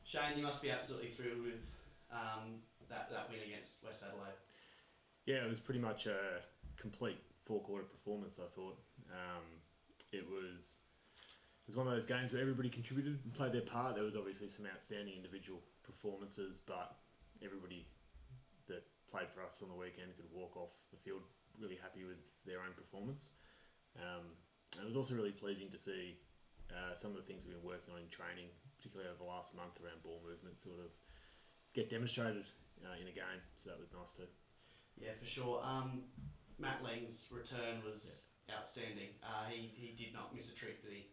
Shane, you must be absolutely thrilled with that win against West Adelaide. Yeah, it was pretty much a complete four-quarter performance, I thought. It was one of those games where everybody contributed and played their part. There was obviously some outstanding individual performances, but everybody that played for us on the weekend could walk off the field really happy with their own performance. It was also really pleasing to see some of the things we've been working on in training, particularly over the last month around ball movement, sort of get demonstrated in a game. So that was nice too. Yeah, for sure. Matt Lang's return was outstanding. He did not miss a trick, did he?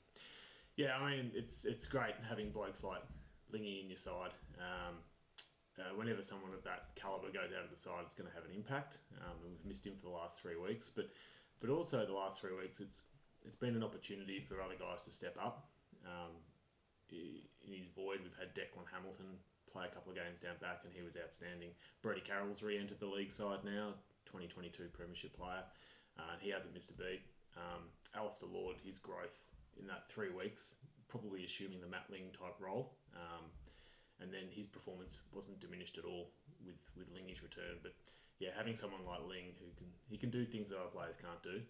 Yeah, I mean, it's great having blokes like Lingy in your side. Whenever someone of that calibre goes out of the side, it's going to have an impact. And we've missed him for the last 3 weeks, but also the last 3 weeks, it's been an opportunity for other guys to step up. In his void, we've had Declan Hamilton play a couple of games down back, and he was outstanding. Brody Carroll's re-entered the league side now, 2022 Premiership player. He hasn't missed a beat. Alistair Lord, his growth in that 3 weeks, probably assuming the Matt Ling type role. And then his performance wasn't diminished at all with Lingy's return. But yeah, having someone like Ling who can do things that other players can't do,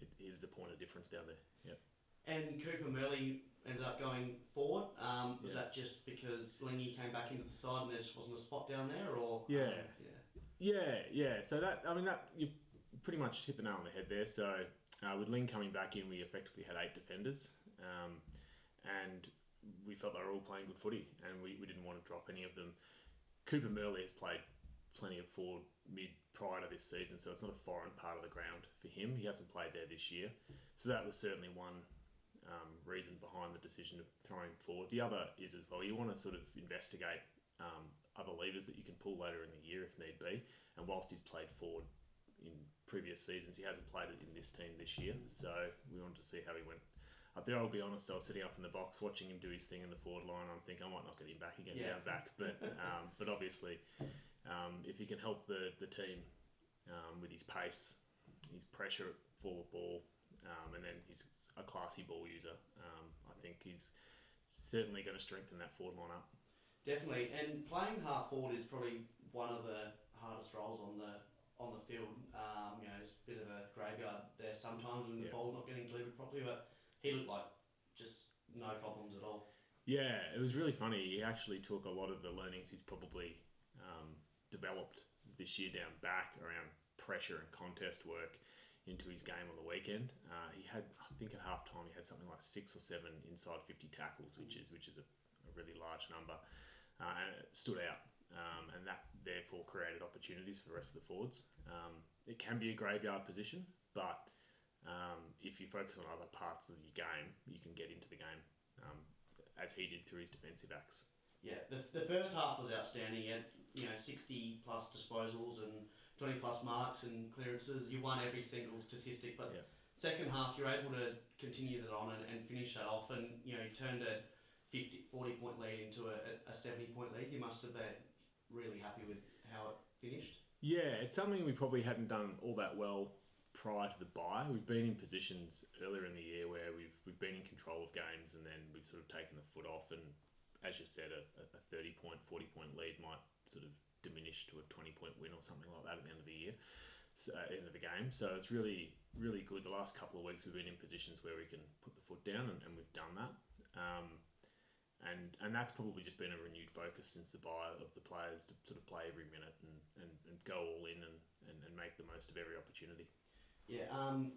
it is a point of difference down there. Yep. And Cooper Murley ended up going forward. Was that just because Lingy came back into the side and there just wasn't a spot down there, or? Yeah. So that you pretty much hit the nail on the head there. So with Ling coming back in, we effectively had 8 defenders, and we felt they were all playing good footy, and we didn't want to drop any of them. Cooper Murley has played plenty of forward mid prior to this season, so it's not a foreign part of the ground for him. He hasn't played there this year, so that was certainly one reason behind the decision to throw him forward. The other is as well, you want to sort of investigate other levers that you can pull later in the year if need be, and whilst he's played forward in previous seasons, he hasn't played it in this team this year, so we wanted to see how he went up there. I'll be honest, I was sitting up in the box watching him do his thing in the forward line. I'm thinking I might not get him back again down back, but obviously if he can help the team with his pace, his pressure for the ball, and then he's a classy ball user, I think he's certainly going to strengthen that forward line up. Definitely, and playing half forward is probably one of the hardest roles on the field. There's a bit of a graveyard there sometimes when the ball's not getting delivered properly, but he looked like just no problems at all. Yeah, it was really funny. He actually took a lot of the learnings he's probably developed this year down back around pressure and contest work into his game on the weekend. He had, I think at half time, he had something like 6 or 7 inside 50 tackles, which is a really large number, and it stood out. And that therefore created opportunities for the rest of the forwards. It can be a graveyard position, but if you focus on other parts of your game, you can get into the game, as he did through his defensive acts. Yeah, the first half was outstanding. He had 60 plus disposals and 20 plus marks and clearances. You won every single statistic, but second half you're able to continue that on and finish that off, and you turned a 40 point lead into a 70 point lead. You must have been really happy with how it finished. Yeah, it's something we probably hadn't done all that well prior to the bye. We've been in positions earlier in the year where we've been in control of games, and then we've sort of taken the foot off, and as you said, a 30 point, 40 point lead might sort of diminish to a 20 point win or something like that at the end of the year, end of the game. So it's really, really good. The last couple of weeks we've been in positions where we can put the foot down, and we've done that. And that's probably just been a renewed focus since the bye of the players to sort of play every minute and go all in and make the most of every opportunity. Yeah,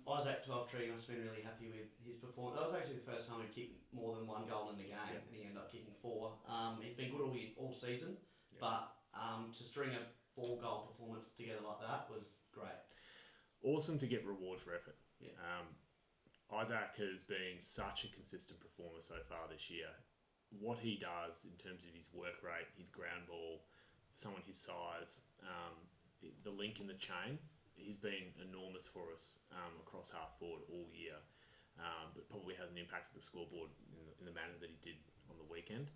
Isaac Twelftree must have been really happy with his performance. That was actually the first time he kicked more than 1 goal in the game, and he ended up kicking 4. He's been good all season, but to string a 4-goal performance together like that was great. Awesome to get reward for effort. Yeah. Isaac has been such a consistent performer so far this year. What he does in terms of his work rate, his ground ball, for someone his size, the link in the chain, he's been enormous for us across half forward all year, but probably hasn't impacted the scoreboard in the manner that he did on the weekend.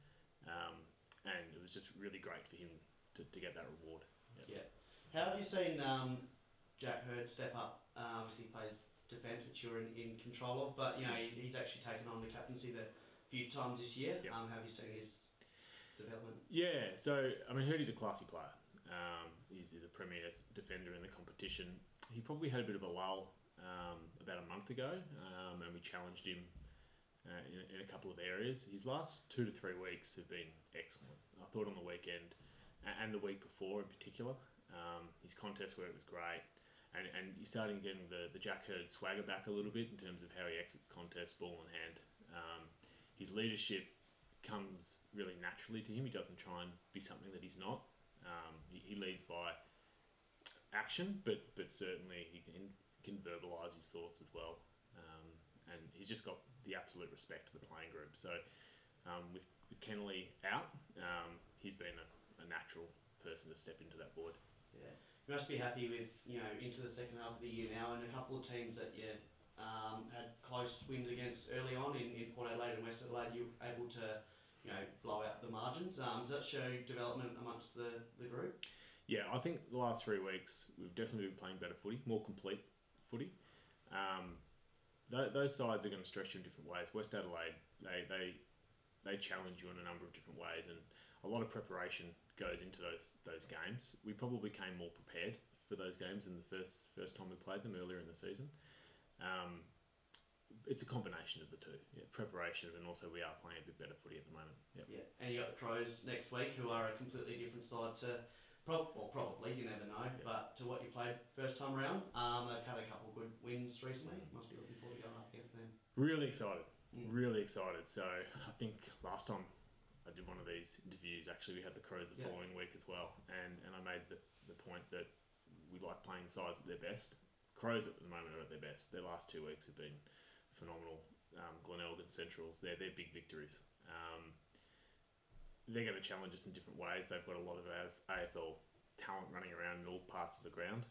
And it was just really great for him to get that reward. Yep. Yeah. How have you seen Jack Hurd step up? Obviously he plays defence, which you're in control of, but he's actually taken on the captaincy the few times this year. Yep. Have you seen his development? Yeah, so I mean, Hickey's a classy player. He's a premier defender in the competition. He probably had a bit of a lull about a month ago, and we challenged him in a couple of areas. His last 2 to 3 weeks have been excellent. I thought on the weekend and the week before in particular, his contest work was great, and he's starting getting the Jack Hurd swagger back a little bit in terms of how he exits contests ball in hand. His leadership comes really naturally to him. He doesn't try and be something that he's not. He leads by action, but certainly he can verbalise his thoughts as well. And he's just got the absolute respect for the playing group. So with Kennelly out, he's been a natural person to step into that board. Yeah, you must be happy with, into the second half of the year now, and a couple of teams that you had close wins against early on in Port Adelaide and West Adelaide. You were able to blow out the margins. Does that show development amongst the group? Yeah, I think the last 3 weeks we've definitely been playing better footy, more complete footy. Those sides are going to stretch you in different ways. West Adelaide, they challenge you in a number of different ways, and a lot of preparation goes into those games. We probably came more prepared for those games than the first time we played them earlier in the season. It's a combination of the two, preparation, and also we are playing a bit better footy at the moment. Yep. Yeah, and you got the Crows next week, who are a completely different side to, probably, you never know, but to what you played first time around. They've had a couple of good wins recently. Must be looking forward to going up against them. Really excited, really excited. So I think last time I did one of these interviews, actually we had the Crows the following week as well, and I made the point that we like playing sides at their best. Crows at the moment are at their best. Their last 2 weeks have been phenomenal. Glenelg and Centrals, they're big victories. They're going to challenge us in different ways. They've got a lot of AFL talent running around in all parts of the ground.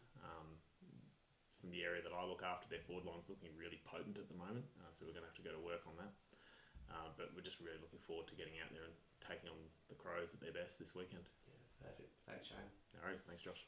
From the area that I look after, their forward line's looking really potent at the moment, so we're going to have to go to work on that. But we're just really looking forward to getting out there and taking on the Crows at their best this weekend. Yeah, perfect. Thanks, Shane. No worries. Thanks, Josh.